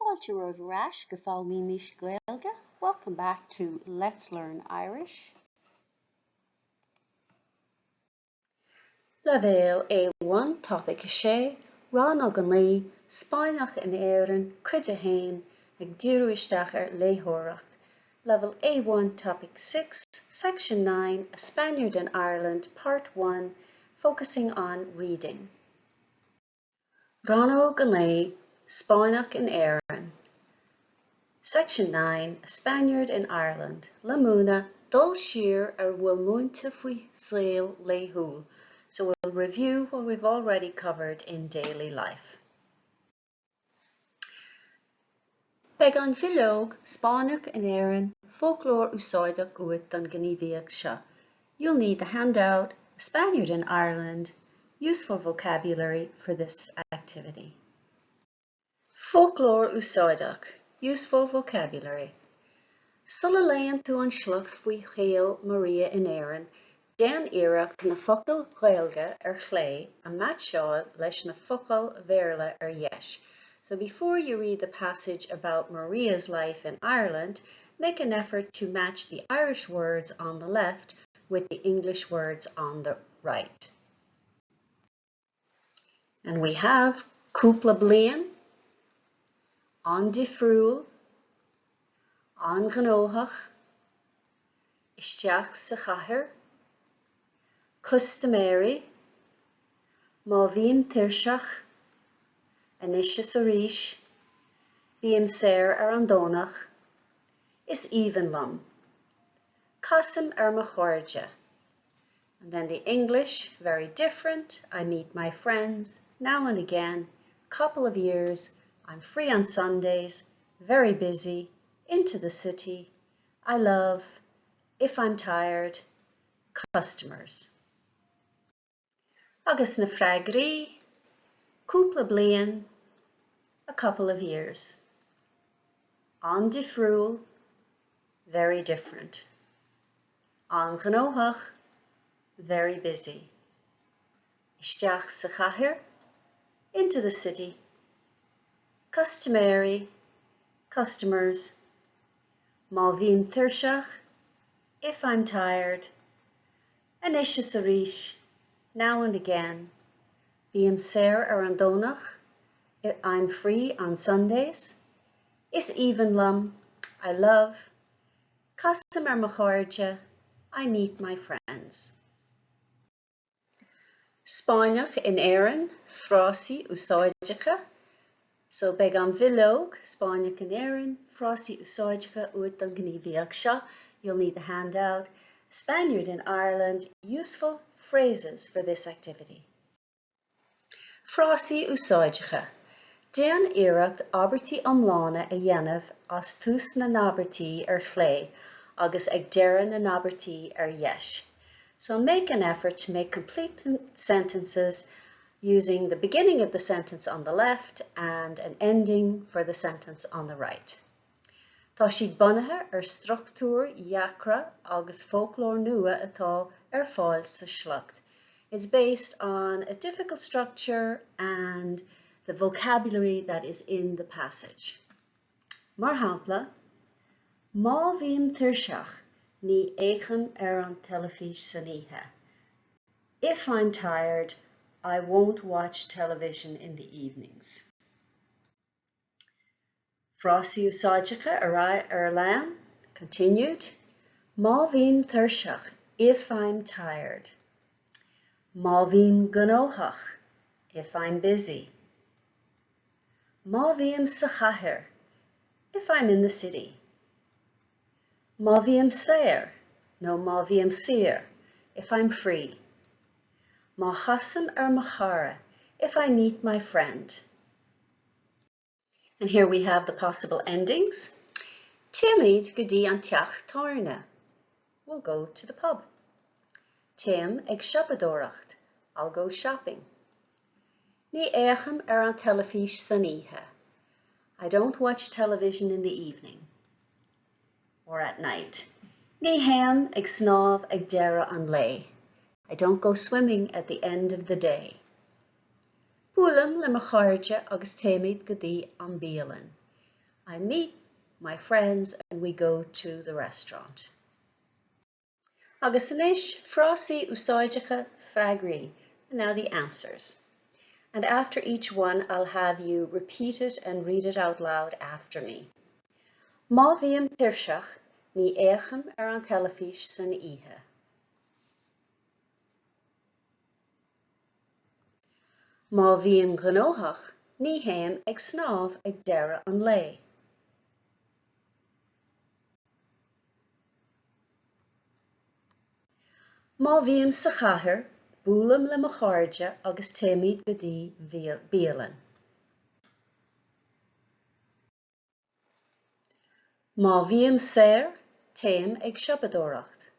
Fáilte Gaeilge. Welcome back to Let's Learn Irish. Laethuil A1 topic sé, Rannóg an lí, Spáinneach in Éirinn, Cuid hAon, ag buíochas Léitheoireacht. Level A1 topic 6, section 9, A Spaniard in Ireland, part 1, focusing on reading. Rannóg an lí, Spáinneach in Éirinn. Section 9, A Spaniard in Ireland. Le múna, dul siar bhfuil muinte faoi saol Laethuil. So we'll review what we've already covered in daily life. Beg an bhilóg, Spáinneach in Éirinn, folklore úsáideach uait don gníomhaíoch seo. You'll need the handout, A Spaniard in Ireland, useful vocabulary for this activity. Folklore úsáideach, useful vocabulary. Sulla léann tú an shlucht faoi chéal Maria in Éirinn, déan iarracht na focail Gaeilge chlé a matseáil leis na focail bhéarla dheis. So before you read the passage about Maria's life in Ireland, make an effort to match the Irish words on the left with the English words on the right. And we have cúpla bliain, an difriúil, an gnóthach, isteach sa chathair, closamhairc, má bhíonn tuirseach, anisce sa ríis, bíam saor an dónach, is even lum, cosam mo cháirde. And then the English, very different. I meet my friends now and again, couple of years, I'm free on Sundays, very busy, into the city, I love, if I'm tired, customers. Agus na freagraí, cúpla bliain, a couple of years. An difriúil, very different. An gnóthach, very busy. Isteach sa chathair, into the city. Customary, customers. Má bhíonn tuirseach, if I'm tired. Anisce sa ríis, now and again. Bíam saor an dónach, I'm free on Sundays. Is even lum, I love. Cosam mo cháirde, I meet my friends. Spáinneach in Éirinn, frásaí úsáideacha. So beg an bhilóg, Spáinneach in Éirinn, frásaí úsáideacha uait don gníomhaíoch seo. You'll need the handout. Spaniard in Ireland, useful phrases for this activity. Frásaí úsáideacha. Déan iarracht abertí iomlána a dhéanamh as tús na nabertí chlé, agus ag deireadh na nabertí dheis. So make an effort to make complete sentences using the beginning of the sentence on the left and an ending for the sentence on the right. Tá siad bunaithe struchtúr dheacra agus folklór nua atá fáil sa shlucht. It's based on a difficult structure and the vocabulary that is in the passage. Mar hampla, má bhíam tuirseach ní éigean an telefís san oíche. If I'm tired, I won't watch television in the evenings. Frásaí úsáideacha lean, continued. Má bhíam tuirseach, if I'm tired. Má bhíam gnóthach, if I'm busy. Má bhíam sa chathair, if I'm in the city. Má bhíam saor, no má bhíam saor, if I'm free. Má chasam mo chara, if I meet my friend. And here we have the possible endings. Téimid go dtí an teach táirne. We'll go to the pub. Téim ag siopadóireacht. I'll go shopping. Ní éigim an telefís san oíche. I don't watch television in the evening or at night. Ní haim ag snámh ag deireadh an lé. I don't go swimming at the end of the day. Bhuailm le mo cháirde agus téimid go dtí an bialann. I meet my friends and we go to the restaurant. Agus inis, frásaí úsáideacha freagraí. Now the answers. And after each one, I'll have you repeat it and read it out loud after me. Má bhíam tíorseach, ní éacham an telefís san ihe. Má bhíam gnóthach, ní héim ag snámh ag deireadh an lé. Má bhíam sa chathair, búlam le mo cháirde agus téimiid go dtí bíalan. Má bhíam saor, téim ag siobadóireacht.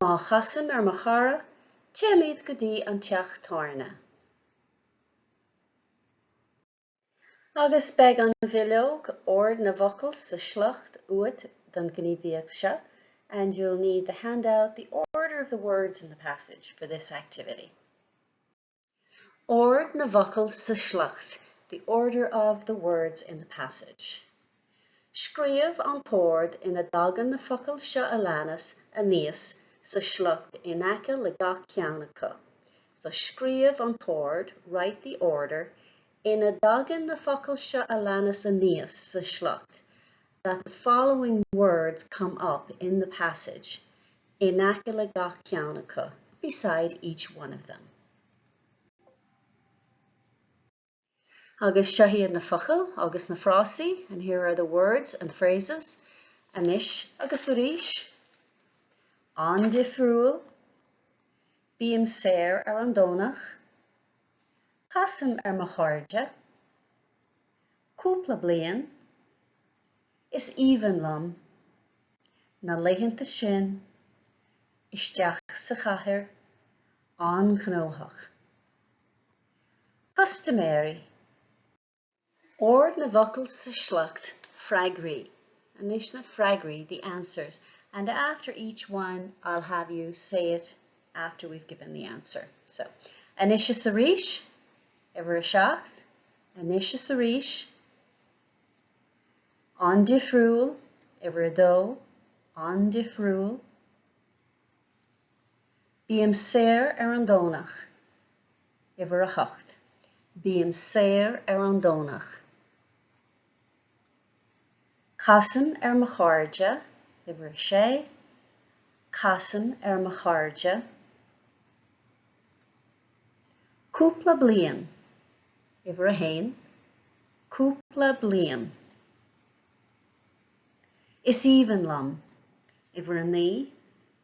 Má chasam mo chara, téimiid go dtí an teach tarna. Agus beag an bhilóg ord na bhocail sa slacht uat don gníomhaíocht seo, and you'll need the handout, the order of the words in the passage for this activity. Ord na bhocail sa slacht, the order of the words in the passage. Scríomh an tóir ina dagan na focail seo a leanas a níos sa slacht in aice le gach ceannacha. So scríomh an tóir, write the order, ina dagan na focail seo a leanas a níos sa slacht, that the following words come up in the passage, in aice le gach ceannacha, beside each one of them. Agus shahíad na focail, agus na frásaí, and here are the words and phrases. Anish agus ríis, an difriúil, bíam saor an dónach, chasam mo cháirde, cúpla bliain, is even lom, na léitheanta sin, isteach sa chathair, an gnóthach. Customary. Ord na bhocail sa slacht, freagraí. Anish na freagraí, the answers. And after each one, I'll have you say it after we've given the answer. So, anish sa ríis, ever a seacht, anish sa ríis, an difriúil, ever a dó, an difriúil, bíam saor an dónach, ever a hocht, bíam saor an dónach. Chasam mo cháirde, ever a sé, chasam mo cháirde. Cúpla bliain, ever a hain, cúpla bliain. Is even lom, ever a ní,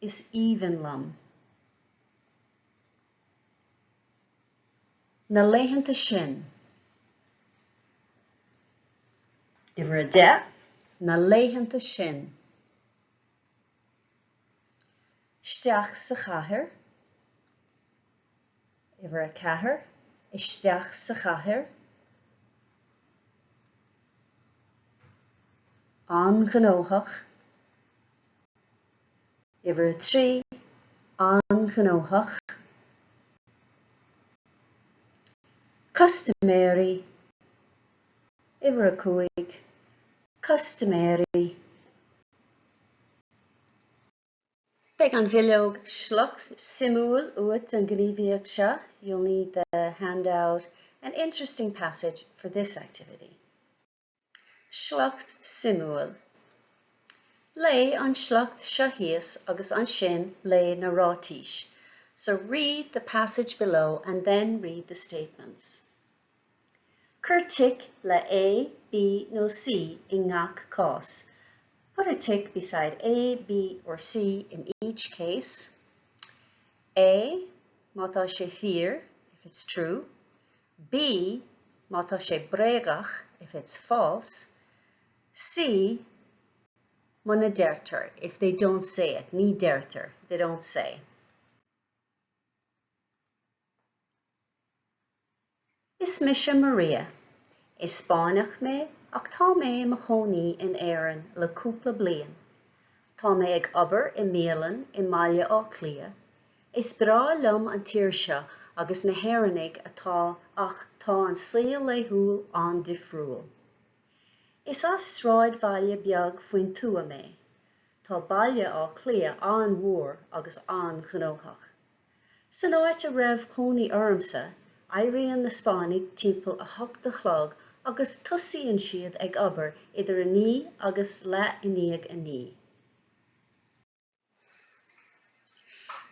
is even lom. Na léitheanta sin, ever a de, na léitheanta sin. Isteach sa chathair, ever a chathair, isteach sa chathair. An gnóthach, ever a trí, an gnóthach. Customary, ever a cuid, customary. Beag an bhilóg slacht simúil uat an gníomhaíocht seo. You'll need the handout, an interesting passage for this activity. Slacht simúil. Lé an slacht seo agus an sin lé na rátíis. So read the passage below and then read the statements. Cur tic le A, B, no C in ngach cás. Put a tick beside A, B, or C in each case. A, mátá sé fíor, if it's true. B, mátá sé bréagach, if it's false. C, muna deirtear, if they don't say it. Ní deirtear, they don't say. Is mise Maria. Is Spáinneach mé, ach tá mé mo chónaí in Éirinn le cúpla bliain. Tá mé ag obair I Míle in Míle á Clia. Is brá lom an tír seo agus na hÉireannig atá ach tá an saol Laethuil an difriúil. Is as sráid bhaile beag faoin tua mé. Tá baile á clia an mhór agus an gnóthach. San áit a raibh cónaí ormsa, éiríonn na Spáinneach timpeall a 8 chlog agus tosaíonn siad ag obair idir a 9 agus le 9.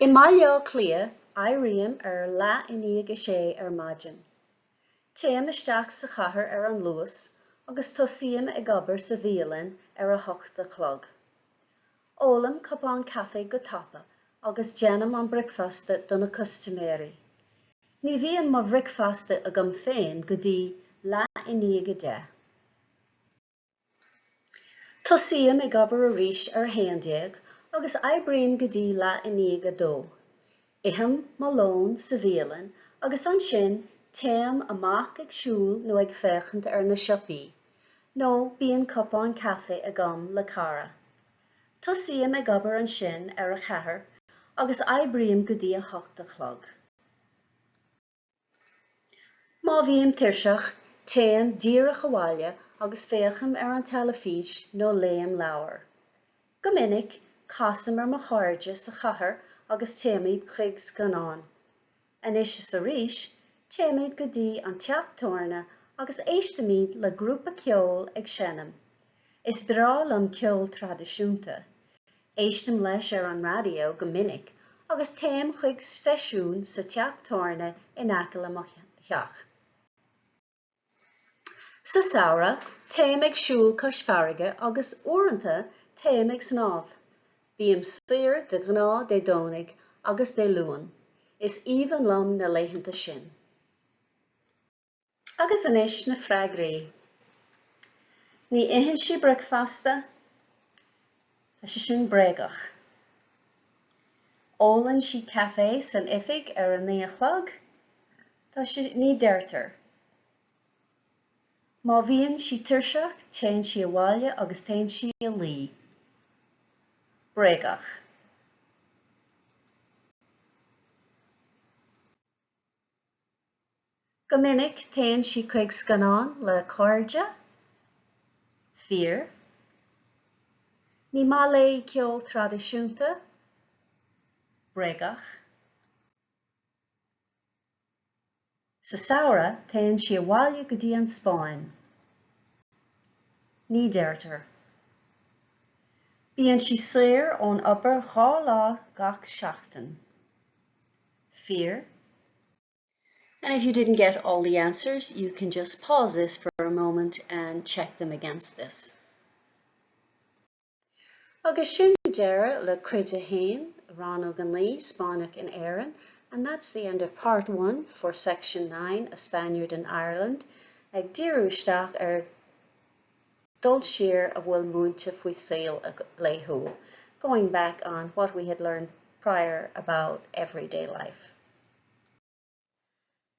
I mbaile á clia, éiríonn ar le 9 ar maidin. Téim isteach sa chathair ar an luas agus tosaíonn ag obair sa bhíolinn ar a 8 chlog. Ólam cupán cafe go tapa agus déanam an bricfasta donna customéirí. Ní bhíonn má bricfasta agam féin go dtí le 9. Tosaíonn ag obair a rís ar 11 agus éibríonn go dtí le 9. Ihim malón sa bhíolinn agus an sin téim amach ag siúl nó ag féchant ar na siopaí, nó bíonn cupán cafe agam le cara. Tosaíonn ag obair an sin ar a chathair agus éibríonn go dtí a 8 chlog. Má bhíonn tiirseach, téim díreach a bhaile agus féacham ar an telefís nó léim leabhar. Go minic, casam ar mo cháirde sa chathair agus téimiid chuig scanán. Anois sa rís, téimiid go dtí an teachtarna agus éistimid le grúpa ceol ag seanam. Is bráil am ceol tradiisiúnta. Éistim leis ar an radio go minic agus téim chuig seisiún sa teachtarna in aiceal amach. Sa saora, téim ag siúl cosfarige agus uaireanta téim ag snámh. Bíam saor de gná dé dónig agus dé luan. Is even lom na léithanta sin. Agus anois na freagraí. Ní ihin si bricfasta, a si sin bréagach. Ólann si cafe san ifig ar a 9 chlog, tá si ní deirtar. Má bhíonn si tiirseach, téann si a bhaile agus téann si a lí. Bréagach. Go minic téann si chuig scanán le cáirde, fíor. Ní má le ceol tradiisiúnta, bréagach. Sa saora téann si a bhaile go dtí an Spáin. Ní deirtar. Bíonn si saor ón obair dhá lá gach seachtain. Fíor. And if you didn't get all the answers, you can just pause this for a moment and check them against this. Agus sin deire le Cuid hAon, Rannóg an Lí, Spáinneach in Éirinn, and that's the end of part 1 for section 9, A Spaniard in Ireland. Ag díreúisteach ar dul siar a bhfuil múinte faoi saol a Laethuil, going back on what we had learned prior about everyday life.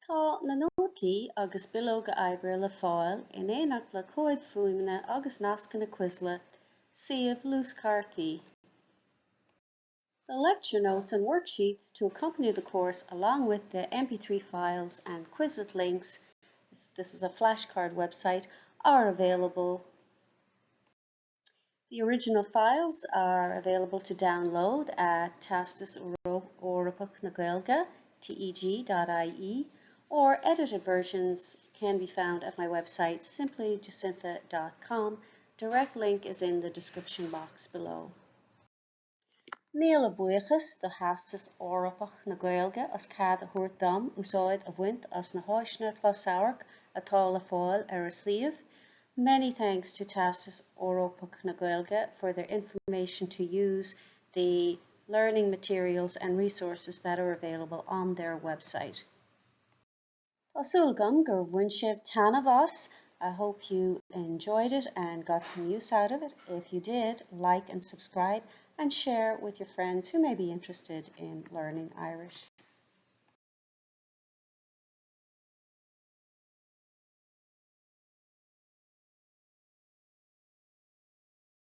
Tá na nótaí agus bilóga oibre le fáil in éineacht le Cuid fuaimne agus nasca na Quizlet, suíomh lúscartaí. The lecture notes and worksheets to accompany the course, along with the MP3 files and Quizlet links, this is a flashcard website, are available. The original files are available to download at Theastas Eorpach na Gaeilge, teg.ie, or edited versions can be found at my website, simplyjacintha.com. Direct link is in the description box below. Míle buíochas the Theastas Eorpach na Gaeilge as cead a thabhairt dom úsáid a bhaint as na háiseanna closamhairc atá le fáil ar a suíomh. Many thanks to Theastas Eorpach na Gaeilge for their information to use, the learning materials and resources that are available on their website. Tásúlgam gur bhain sibh tanna bhas. I hope you enjoyed it and got some use out of it. If you did, like and subscribe and share with your friends who may be interested in learning Irish.